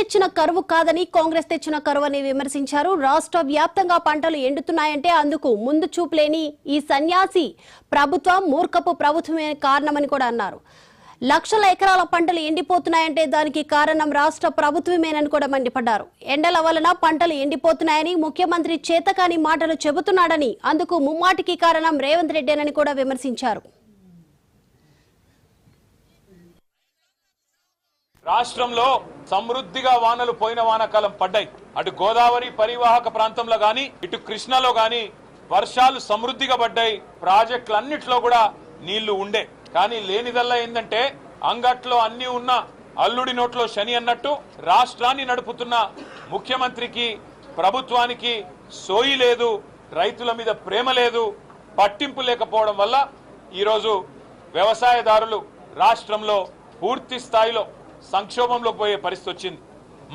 తెచ్చిన కరువు కాదని కాంగ్రెస్ తెచ్చిన కరువని విమర్శించారు. రాష్ట్ర వ్యాప్తంగా పంటలు ఎండుతున్నాయంటే అందుకు ముందు చూపులేని ఈ సన్యాసి ప్రభుత్వం మూర్ఖపు ప్రభుత్వమే కారణమని కూడా అన్నారు. లక్షల ఎకరాల పంటలు ఎండిపోతున్నాయంటే దానికి కారణం రాష్ట్ర ప్రభుత్వమేనని కూడా మండిపడ్డారు. ఎండల వలన పంటలు ఎండిపోతున్నాయని ముఖ్యమంత్రి చేతకాని మాటలు చెబుతున్నాడని, అందుకు ముమ్మాటికి కారణం రేవంత్ రెడ్డేనని కూడా విమర్శించారు. రాష్ట్రంలో సమృద్ధిగా వానలు పోయిన వానాకాలం పడ్డాయి. అటు గోదావరి పరివాహక ప్రాంతంలో గాని, ఇటు కృష్ణలో గాని వర్షాలు సమృద్ధిగా పడ్డాయి. ప్రాజెక్టులన్నిట్లో కూడా నీళ్లు ఉండే. కానీ లేనిదల్లా ఏంటంటే అంగట్లో అన్ని ఉన్న అల్లుడి నోట్లో శని అన్నట్టు రాష్ట్రాన్ని నడుపుతున్న ముఖ్యమంత్రికి, ప్రభుత్వానికి సోయి లేదు, రైతుల మీద ప్రేమ లేదు, పట్టింపు లేకపోవడం వల్ల ఈరోజు వ్యవసాయదారులు రాష్ట్రంలో పూర్తి స్థాయిలో సంక్షోభంలో పోయే పరిస్థితి వచ్చింది.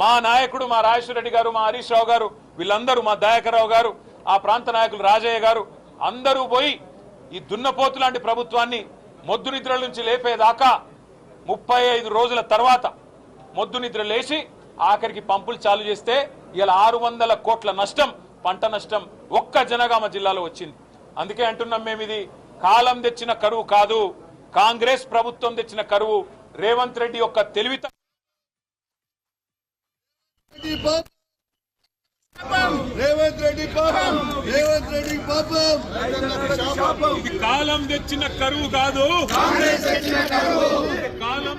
మా నాయకుడు, మా రాజేశ్వర రెడ్డి గారు, మా హరీష్ రావు గారు, వీళ్ళందరూ, మా దయాకర్ రావు గారు, ఆ ప్రాంత నాయకులు రాజయ్య గారు అందరూ పోయి ఈ దున్నపోతు లాంటి ప్రభుత్వాన్ని మొద్దు నిద్ర నుంచి లేపేదాకా 35 రోజుల తర్వాత మొద్దు నిద్ర లేచి ఆఖరికి పంపులు చాలు చేస్తే ఇలా 600 కోట్ల నష్టం, పంట నష్టం ఒక్క జనగామ జిల్లాలో వచ్చింది. అందుకే అంటున్నాం మేము, ఇది కాలం తెచ్చిన కరువు కాదు, కాంగ్రెస్ ప్రభుత్వం తెచ్చిన కరువు. రేవంత్ రెడ్డి యొక్క తెలివిత రేవంత్ రెడ్డి పాపం, రేవంత్ రెడ్డి పాపం. ఇది కాలం తెచ్చిన కరువు కాదు, కాలం